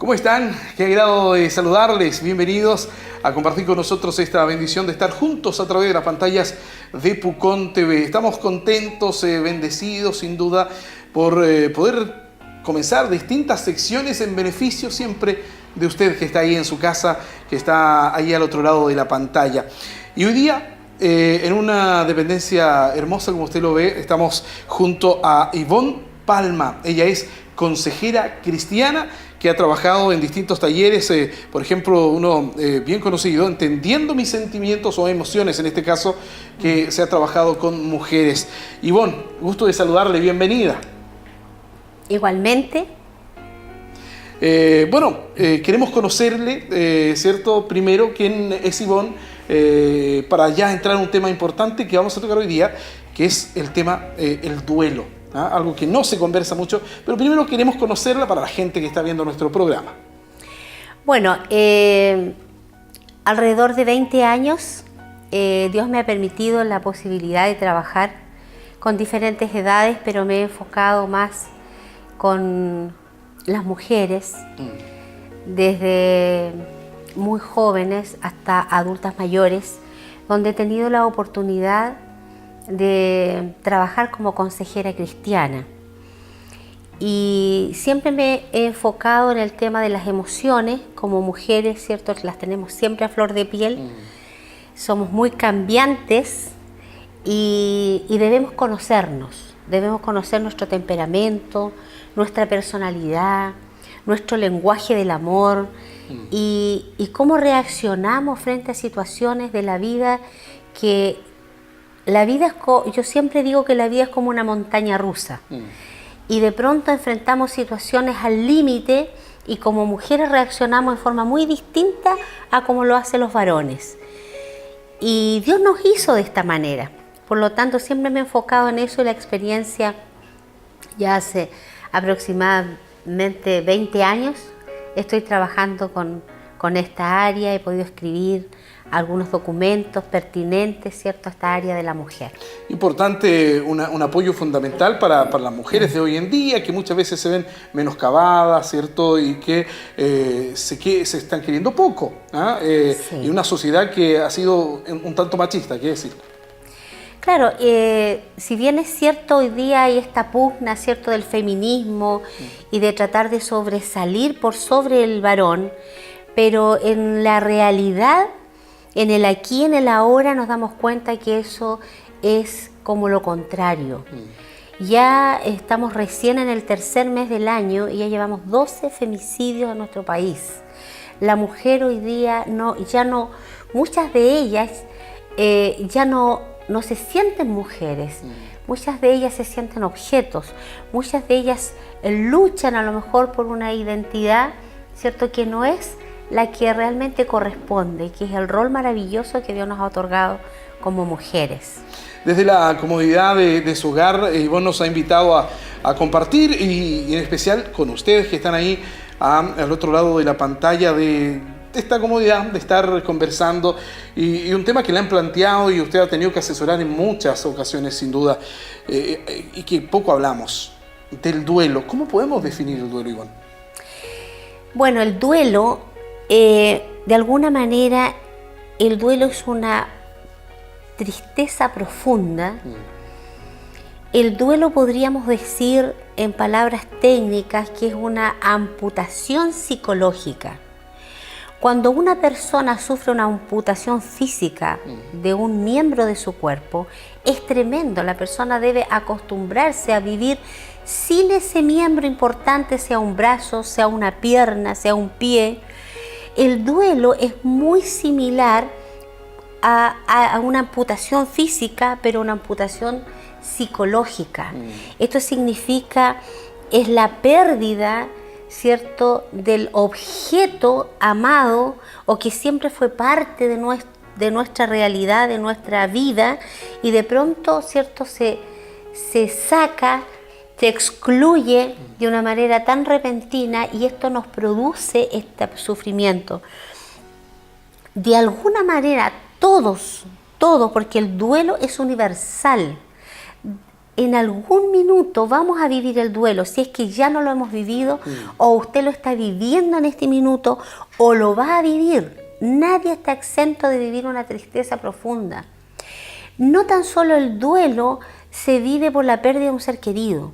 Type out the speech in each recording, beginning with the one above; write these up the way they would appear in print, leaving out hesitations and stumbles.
¿Cómo están? Qué agrado de saludarles. Bienvenidos a compartir con nosotros esta bendición de estar juntos a través de las pantallas de Pucón TV. Estamos contentos, bendecidos sin duda por poder comenzar distintas secciones en beneficio siempre de usted que está ahí en su casa, que está ahí al otro lado de la pantalla. Y hoy día, en una dependencia hermosa como usted lo ve, estamos junto a Ivonne Palma. Ella es consejera cristiana que ha trabajado en distintos talleres, por ejemplo, uno bien conocido, Entendiendo mis sentimientos o emociones, en este caso, que se ha trabajado con mujeres. Ivonne, gusto de saludarle, bienvenida. Igualmente. Queremos conocerle, ¿cierto? Primero, quién es Ivonne, para ya entrar en un tema importante que vamos a tocar hoy día, que es el tema, el duelo. Algo que no se conversa mucho, pero primero queremos conocerla para la gente que está viendo nuestro programa. Bueno, alrededor de 20 años, Dios me ha permitido la posibilidad de trabajar con diferentes edades, pero me he enfocado más con las mujeres, desde muy jóvenes hasta adultas mayores, donde he tenido la oportunidad de trabajar como consejera cristiana. Y siempre me he enfocado en el tema de las emociones. Como mujeres, ¿cierto? Las tenemos siempre a flor de piel. Somos muy cambiantes y debemos conocer nuestro temperamento, nuestra personalidad, nuestro lenguaje del amor y cómo reaccionamos frente a situaciones de la vida que yo siempre digo que la vida es como una montaña rusa. Y de pronto enfrentamos situaciones al límite y como mujeres reaccionamos de forma muy distinta a como lo hacen los varones. Y Dios nos hizo de esta manera. Por lo tanto, siempre me he enfocado en eso y la experiencia ya hace aproximadamente 20 años. Estoy trabajando con esta área, he podido escribir algunos documentos pertinentes, ¿cierto?, a esta área de la mujer. Importante, un apoyo fundamental para las mujeres de hoy en día, que muchas veces se ven menoscabadas, ¿cierto?, y que se están queriendo poco, sí. Y una sociedad que ha sido un tanto machista, ¿qué decir? Claro, si bien es cierto, hoy día hay esta pugna, ¿cierto?, del feminismo y de tratar de sobresalir por sobre el varón, pero en la realidad, en el aquí, en el ahora, nos damos cuenta que eso es como lo contrario. Ya estamos recién en el tercer mes del año y ya llevamos 12 femicidios en nuestro país. La mujer hoy día, muchas de ellas ya no se sienten mujeres. Muchas de ellas se sienten objetos. Muchas de ellas luchan a lo mejor por una identidad, ¿cierto?, que no es la que realmente corresponde, que es el rol maravilloso que Dios nos ha otorgado como mujeres. Desde la comodidad de su hogar, Ivonne nos ha invitado a compartir y en especial con ustedes que están ahí al otro lado de la pantalla, de esta comodidad de estar conversando y un tema que le han planteado y usted ha tenido que asesorar en muchas ocasiones sin duda y que poco hablamos, del duelo. ¿Cómo podemos definir el duelo, Ivonne? Bueno, el duelo, de alguna manera, el duelo es una tristeza profunda. El duelo podríamos decir en palabras técnicas que es una amputación psicológica. Cuando una persona sufre una amputación física de un miembro de su cuerpo, es tremendo. La persona debe acostumbrarse a vivir sin ese miembro importante, sea un brazo, sea una pierna, sea un pie. El duelo es muy similar a una amputación física, pero una amputación psicológica. Esto significa, es la pérdida, ¿cierto?, del objeto amado o que siempre fue parte de nuestra realidad, de nuestra vida, y de pronto, ¿cierto?, se saca, se excluye de una manera tan repentina y esto nos produce este sufrimiento. De alguna manera, todos, porque el duelo es universal. en algún minuto vamos a vivir el duelo, si es que ya no lo hemos vivido, o usted lo está viviendo en este minuto, o lo va a vivir. Nadie está exento de vivir una tristeza profunda. No tan solo el duelo se vive por la pérdida de un ser querido.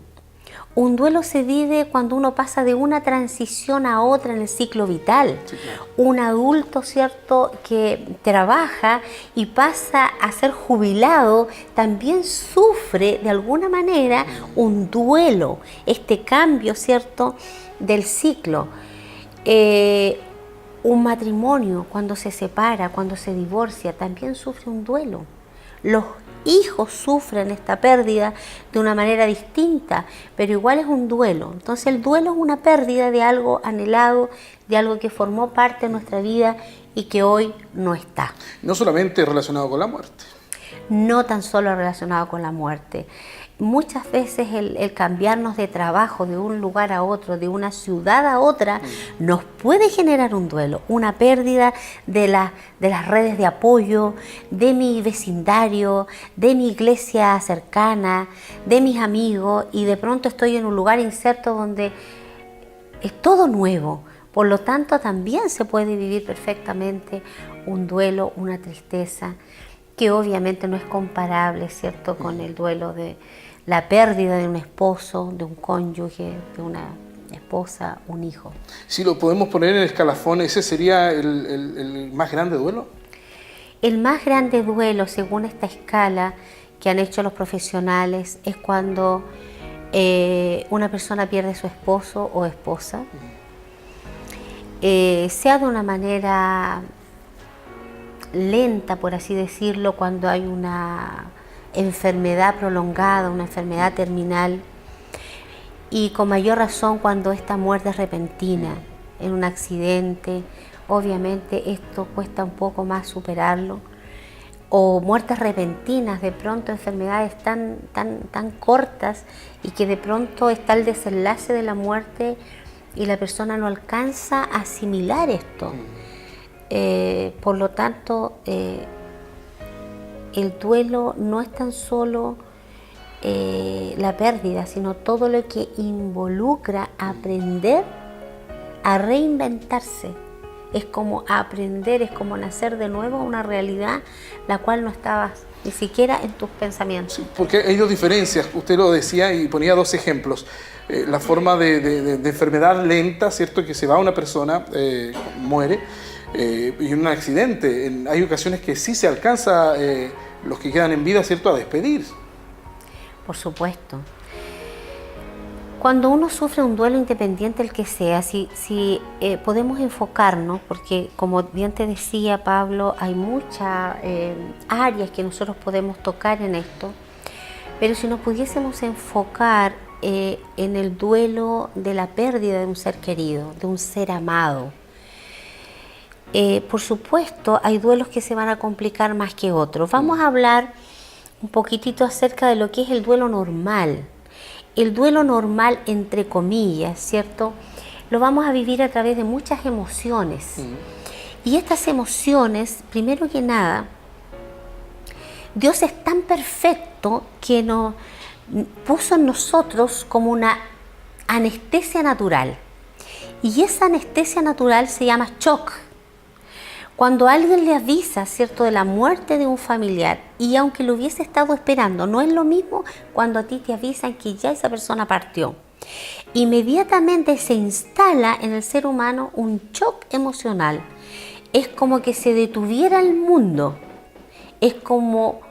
Un duelo se vive cuando uno pasa de una transición a otra en el ciclo vital. Sí, claro. Un adulto, ¿cierto?, que trabaja y pasa a ser jubilado, también sufre de alguna manera un duelo, este cambio, ¿cierto?, del ciclo. Un matrimonio, cuando se separa, cuando se divorcia, también sufre un duelo. Los hijos sufren esta pérdida de una manera distinta, pero igual es un duelo. Entonces el duelo es una pérdida de algo anhelado, de algo que formó parte de nuestra vida y que hoy no está. No solamente relacionado con la muerte. No tan solo relacionado con la muerte. Muchas veces el cambiarnos de trabajo de un lugar a otro, de una ciudad a otra, nos puede generar un duelo, una pérdida de las redes de apoyo, de mi vecindario, de mi iglesia cercana, de mis amigos, y de pronto estoy en un lugar incerto donde es todo nuevo. Por lo tanto, también se puede vivir perfectamente un duelo, una tristeza, que obviamente no es comparable, ¿cierto?, con el duelo de la pérdida de un esposo, de un cónyuge, de una esposa, un hijo. Si lo podemos poner en el escalafón, ¿ese sería el más grande duelo? El más grande duelo, según esta escala que han hecho los profesionales, es cuando una persona pierde a su esposo o esposa, sea de una manera lenta, por así decirlo, cuando hay una enfermedad prolongada, una enfermedad terminal, y con mayor razón cuando esta muerte es repentina, en un accidente. Obviamente esto cuesta un poco más superarlo, o muertes repentinas, de pronto enfermedades tan cortas y que de pronto está el desenlace de la muerte y la persona no alcanza a asimilar esto. Por lo tanto, el duelo no es tan solo la pérdida, sino todo lo que involucra aprender a reinventarse. Es como aprender, es como nacer de nuevo a una realidad la cual no estabas ni siquiera en tus pensamientos. Sí, porque hay dos diferencias, usted lo decía y ponía dos ejemplos. La forma de enfermedad lenta, ¿cierto?, que se va una persona, muere, y en un accidente. Hay ocasiones que sí se alcanza, los que quedan en vida, ¿cierto?, a despedir. Por supuesto. Cuando uno sufre un duelo, independiente el que sea, si podemos enfocarnos, porque como bien te decía Pablo, hay muchas áreas que nosotros podemos tocar en esto, pero si nos pudiésemos enfocar en el duelo de la pérdida de un ser querido, de un ser amado, por supuesto hay duelos que se van a complicar más que otros. Vamos a hablar un poquitito acerca de lo que es el duelo normal. El duelo normal, entre comillas, ¿cierto?, lo vamos a vivir a través de muchas emociones. Y estas emociones, primero que nada, Dios es tan perfecto que nos puso en nosotros como una anestesia natural. Y esa anestesia natural se llama shock. Cuando alguien le avisa, ¿cierto?, de la muerte de un familiar, y aunque lo hubiese estado esperando, no es lo mismo cuando a ti te avisan que ya esa persona partió. Inmediatamente se instala en el ser humano un shock emocional. Es como que se detuviera el mundo. Es como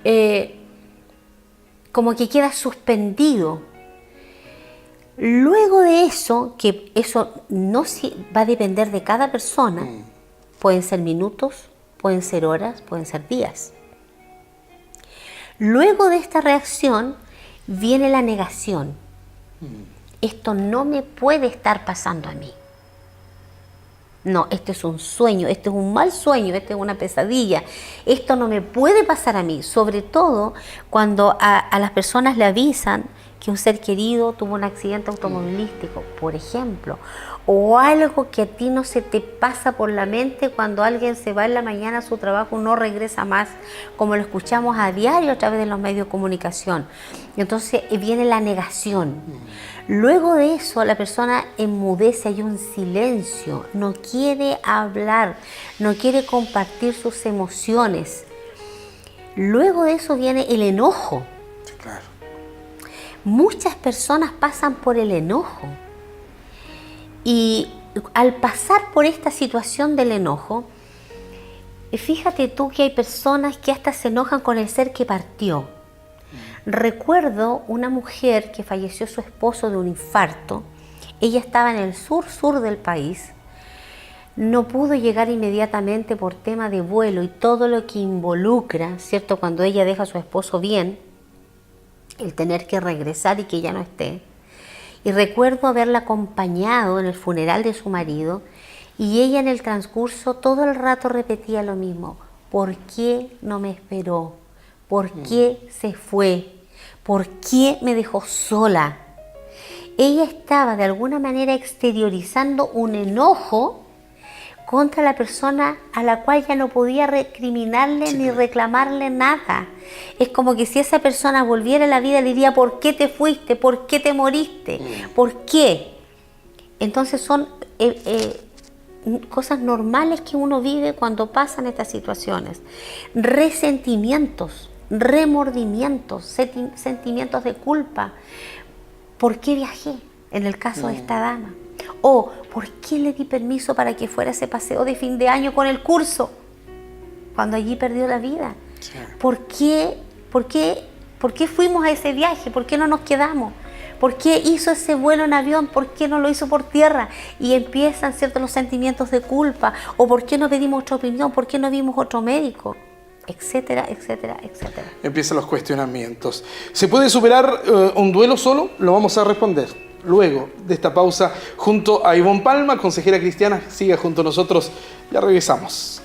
que queda suspendido. Luego de eso, que eso no va a depender de cada persona, pueden ser minutos, pueden ser horas, pueden ser días. Luego de esta reacción viene la negación. Esto no me puede estar pasando a mí. No, este es un sueño, este es un mal sueño, este es una pesadilla. Esto no me puede pasar a mí. Sobre todo cuando a las personas le avisan que un ser querido tuvo un accidente automovilístico, por ejemplo, o algo que a ti no se te pasa por la mente cuando alguien se va en la mañana a su trabajo, no regresa más, como lo escuchamos a diario a través de los medios de comunicación. Y entonces viene la negación. Luego de eso la persona enmudece, hay un silencio, no quiere hablar, no quiere compartir sus emociones. Luego de eso viene el enojo. Claro. Muchas personas pasan por el enojo. Y al pasar por esta situación del enojo, fíjate tú que hay personas que hasta se enojan con el ser que partió. Recuerdo una mujer que falleció su esposo de un infarto. Ella estaba en el sur del país. No pudo llegar inmediatamente por tema de vuelo y todo lo que involucra, ¿cierto? Cuando ella deja a su esposo bien, el tener que regresar y que ella no esté. Y recuerdo haberla acompañado en el funeral de su marido y ella en el transcurso todo el rato repetía lo mismo. ¿Por qué no me esperó? ¿Por qué se fue? ¿Por qué me dejó sola? Ella estaba de alguna manera exteriorizando un enojo contra la persona a la cual ya no podía recriminarle ni reclamarle nada. Es como que si esa persona volviera a la vida le diría, ¿por qué te fuiste? ¿Por qué te moriste? ¿Por qué? Entonces son cosas normales que uno vive cuando pasan estas situaciones. Resentimientos, remordimientos, sentimientos de culpa. ¿Por qué viajé? En el caso de esta dama. O, ¿por qué le di permiso para que fuera ese paseo de fin de año con el curso? Cuando allí perdió la vida. Sí. ¿Por qué fuimos a ese viaje? ¿Por qué no nos quedamos? ¿Por qué hizo ese vuelo en avión? ¿Por qué no lo hizo por tierra? Y empiezan, ¿cierto?, los sentimientos de culpa. ¿O por qué no pedimos otra opinión? ¿Por qué no vimos otro médico? Etcétera, etcétera, etcétera. Empiezan los cuestionamientos. ¿Se puede superar un duelo solo? Lo vamos a responder luego de esta pausa junto a Ivonne Palma, consejera cristiana. Siga junto a nosotros, ya regresamos.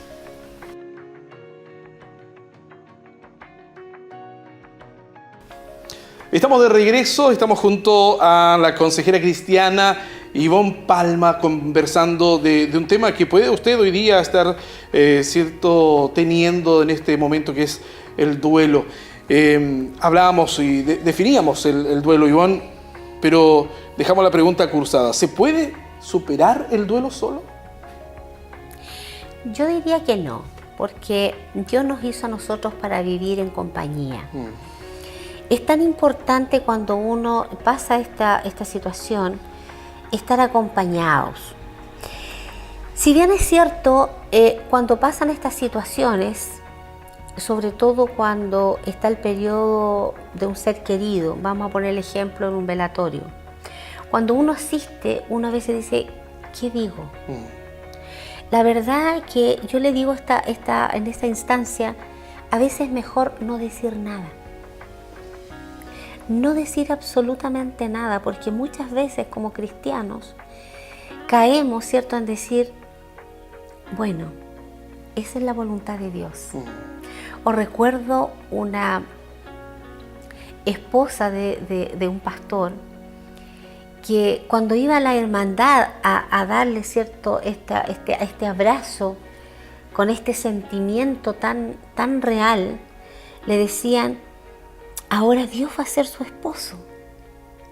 Estamos de regreso, estamos junto a la consejera cristiana Ivonne Palma conversando de un tema que puede usted hoy día estar teniendo en este momento, que es el duelo. Hablábamos y definíamos el duelo, Ivonne, pero dejamos la pregunta cruzada. ¿Se puede superar el duelo solo? Yo diría que no, porque Dios nos hizo a nosotros para vivir en compañía. Es tan importante cuando uno pasa esta situación, estar acompañados. Si bien es cierto, cuando pasan estas situaciones, sobre todo cuando está el periodo de un ser querido, vamos a poner el ejemplo en un velatorio, cuando uno asiste, uno a veces dice, ¿qué digo? La verdad que yo le digo en esta instancia, a veces es mejor no decir nada. No decir absolutamente nada, porque muchas veces como cristianos caemos, ¿cierto?, en decir, bueno, esa es la voluntad de Dios. O recuerdo una esposa de un pastor que cuando iba a la hermandad a darle, ¿cierto?, este abrazo con este sentimiento tan real, le decían, ahora Dios va a ser su esposo,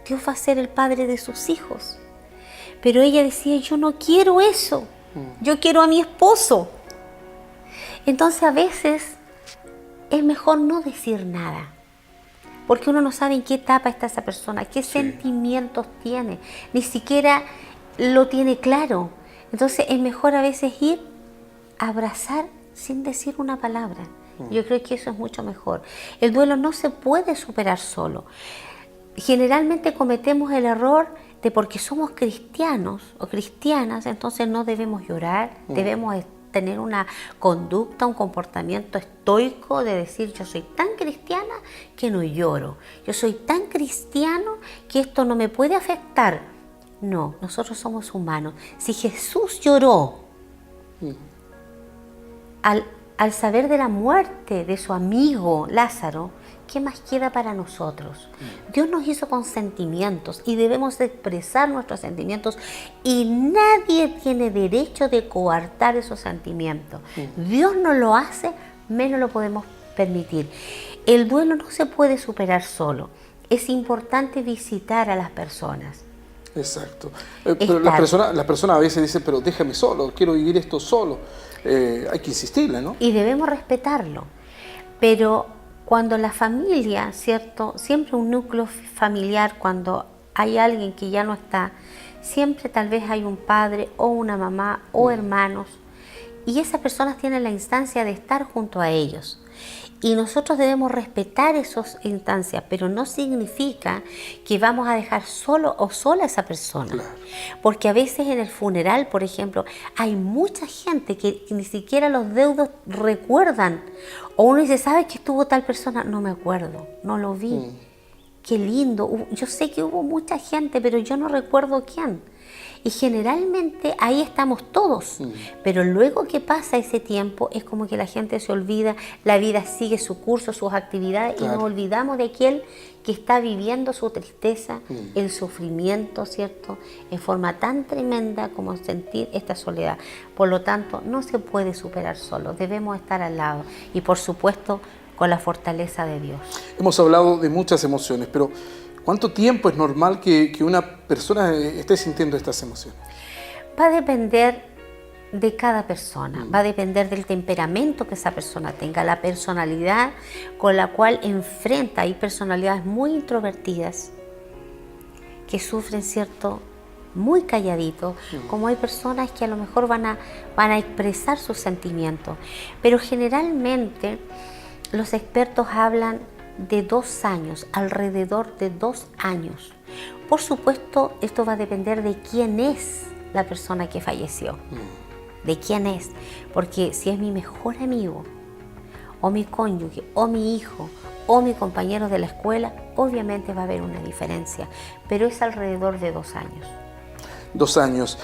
Dios va a ser el padre de sus hijos. Pero ella decía, yo no quiero eso, yo quiero a mi esposo. Entonces a veces es mejor no decir nada, porque uno no sabe en qué etapa está esa persona, qué sentimientos tiene, ni siquiera lo tiene claro. Entonces es mejor a veces ir a abrazar sin decir una palabra. Yo creo que eso es mucho mejor. El duelo no se puede superar solo. Generalmente cometemos el error de porque somos cristianos o cristianas, entonces no debemos llorar, debemos tener una conducta, un comportamiento estoico de decir, yo soy tan cristiana que no lloro, yo soy tan cristiano que esto no me puede afectar. No, nosotros somos humanos. Si Jesús lloró al al saber de la muerte de su amigo Lázaro, ¿qué más queda para nosotros? Dios nos hizo con sentimientos y debemos expresar nuestros sentimientos y nadie tiene derecho de coartar esos sentimientos. Dios no lo hace, menos lo podemos permitir. El duelo no se puede superar solo. Es importante visitar a las personas. Exacto. Pero las personas a veces dicen, pero déjame solo, quiero vivir esto solo. Hay que insistirle, ¿no? Y debemos respetarlo. Pero cuando la familia, ¿cierto? Siempre un núcleo familiar, cuando hay alguien que ya no está, siempre tal vez hay un padre o una mamá o hermanos. Y esas personas tienen la instancia de estar junto a ellos. Y nosotros debemos respetar esas instancias, pero no significa que vamos a dejar solo o sola a esa persona. Claro. Porque a veces en el funeral, por ejemplo, hay mucha gente que ni siquiera los deudos recuerdan. O uno dice, ¿sabes que estuvo tal persona? No me acuerdo, no lo vi. Qué lindo. Yo sé que hubo mucha gente, pero yo no recuerdo quién. Y generalmente ahí estamos todos, pero luego que pasa ese tiempo es como que la gente se olvida, la vida sigue su curso, sus actividades, claro. Y nos olvidamos de aquel que está viviendo su tristeza, el sufrimiento, ¿cierto? En forma tan tremenda como sentir esta soledad. Por lo tanto, no se puede superar solo, debemos estar al lado y por supuesto con la fortaleza de Dios. Hemos hablado de muchas emociones, pero ¿cuánto tiempo es normal que una persona esté sintiendo estas emociones? Va a depender de cada persona, va a depender del temperamento que esa persona tenga, la personalidad con la cual enfrenta. Hay personalidades muy introvertidas que sufren, ¿cierto?, muy calladito, como hay personas que a lo mejor van a expresar sus sentimientos. Pero generalmente los expertos hablan de 2 años, alrededor de 2 años. Por supuesto, esto va a depender de quién es la persona que falleció, de quién es, porque si es mi mejor amigo, o mi cónyuge, o mi hijo, o mi compañero de la escuela, obviamente va a haber una diferencia, pero es alrededor de 2 años. 2 años.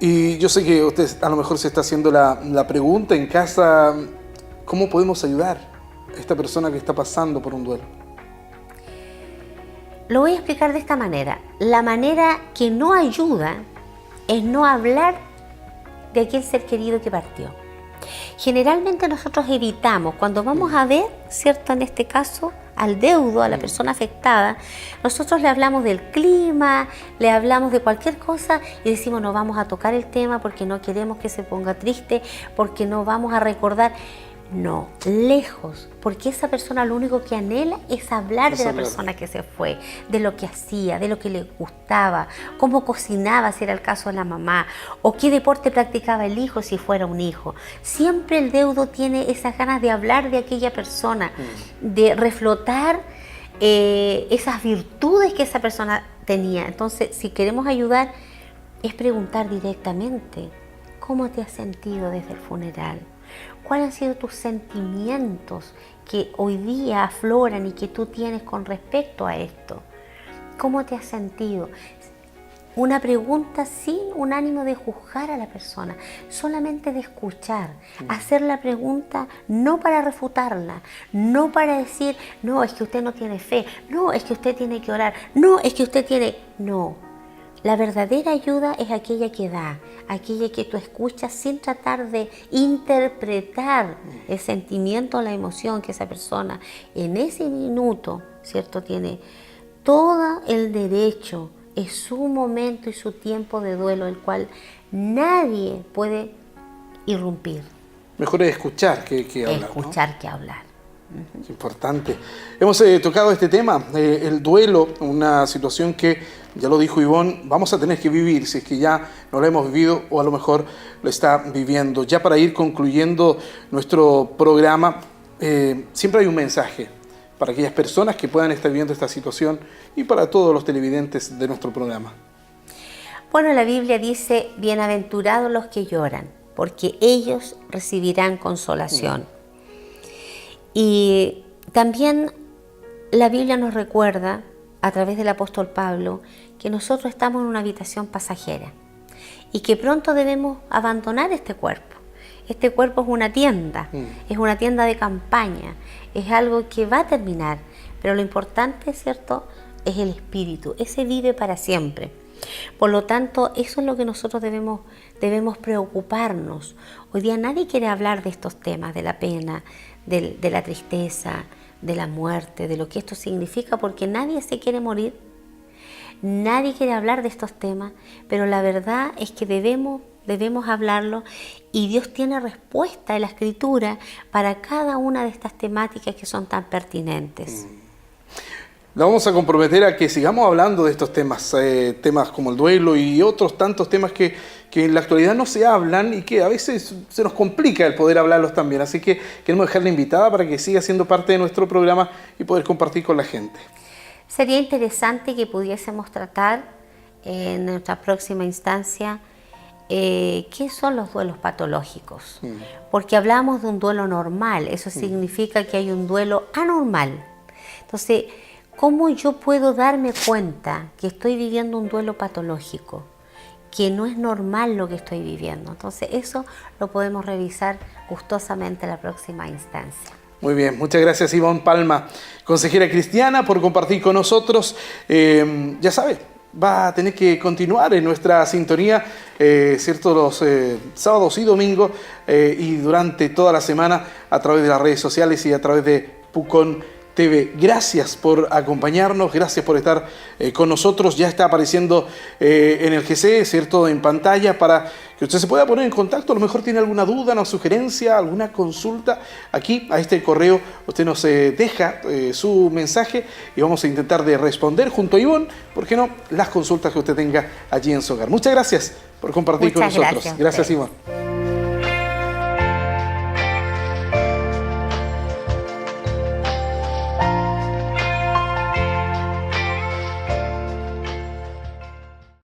Y yo sé que usted a lo mejor se está haciendo la pregunta en casa, ¿cómo podemos ayudar a esta persona que está pasando por un duelo? Lo voy a explicar de esta manera. La manera que no ayuda es no hablar de aquel ser querido que partió. Generalmente nosotros evitamos, cuando vamos a ver, ¿cierto?, en este caso, al deudo, a la persona afectada, nosotros le hablamos del clima, le hablamos de cualquier cosa y decimos no vamos a tocar el tema porque no queremos que se ponga triste, porque no vamos a recordar. No, lejos, porque esa persona lo único que anhela es hablar de la persona que se fue, de lo que hacía, de lo que le gustaba, cómo cocinaba si era el caso de la mamá, o qué deporte practicaba el hijo si fuera un hijo. Siempre el deudo tiene esas ganas de hablar de aquella persona, de reflotar esas virtudes que esa persona tenía. Entonces, si queremos ayudar, es preguntar directamente, ¿cómo te has sentido desde el funeral? ¿Cuáles han sido tus sentimientos que hoy día afloran y que tú tienes con respecto a esto? ¿Cómo te has sentido? Una pregunta sin un ánimo de juzgar a la persona, solamente de escuchar. Hacer la pregunta no para refutarla, no para decir, no, es que usted no tiene fe, no, es que usted tiene que orar, no, es que usted tiene... No. La verdadera ayuda es aquella que da, aquella que tú escuchas sin tratar de interpretar el sentimiento o la emoción que esa persona en ese minuto, ¿cierto?, tiene todo el derecho, es su momento y su tiempo de duelo, el cual nadie puede irrumpir. Mejor es escuchar que hablar. Escuchar, ¿no?, que hablar. Es importante. Hemos tocado este tema, el duelo, una situación que, ya lo dijo Ivonne, vamos a tener que vivir, si es que ya no lo hemos vivido o a lo mejor lo está viviendo. Ya para ir concluyendo nuestro programa, siempre hay un mensaje para aquellas personas que puedan estar viviendo esta situación y para todos los televidentes de nuestro programa. Bueno, la Biblia dice, bienaventurados los que lloran, porque ellos recibirán consolación. Y también la Biblia nos recuerda, a través del apóstol Pablo, que nosotros estamos en una habitación pasajera y que pronto debemos abandonar este cuerpo. Este cuerpo es una tienda, es una tienda de campaña, es algo que va a terminar, pero lo importante, ¿cierto?, es el espíritu, ese vive para siempre. Por lo tanto, eso es lo que nosotros debemos preocuparnos. Hoy día nadie quiere hablar de estos temas, de la pena, de la tristeza, de la muerte, de lo que esto significa, porque nadie se quiere morir, nadie quiere hablar de estos temas, pero la verdad es que debemos hablarlo, y Dios tiene respuesta en la Escritura para cada una de estas temáticas que son tan pertinentes. La vamos a comprometer a que sigamos hablando de estos temas, temas como el duelo y otros tantos temas que en la actualidad no se hablan y que a veces se nos complica el poder hablarlos también. Así que queremos dejarla invitada para que siga siendo parte de nuestro programa y poder compartir con la gente. Sería interesante que pudiésemos tratar en nuestra próxima instancia qué son los duelos patológicos. Porque hablamos de un duelo normal, eso significa que hay un duelo anormal. Entonces, ¿cómo yo puedo darme cuenta que estoy viviendo un duelo patológico? Que no es normal lo que estoy viviendo. Entonces, eso lo podemos revisar gustosamente en la próxima instancia. Muy bien, muchas gracias Ivonne Palma, consejera cristiana, por compartir con nosotros. Ya sabe, va a tener que continuar en nuestra sintonía, ¿cierto?, los sábados y domingos y durante toda la semana a través de las redes sociales y a través de Pucón TV. Gracias por acompañarnos, gracias por estar con nosotros. Ya está apareciendo en el GC, ¿cierto?, en pantalla, para que usted se pueda poner en contacto. A lo mejor tiene alguna duda, una sugerencia, alguna consulta. Aquí, a este correo, usted nos deja su mensaje y vamos a intentar de responder junto a Ivonne, ¿por qué no?, las consultas que usted tenga allí en su hogar. Muchas gracias por compartir con nosotros. Gracias, Ivonne.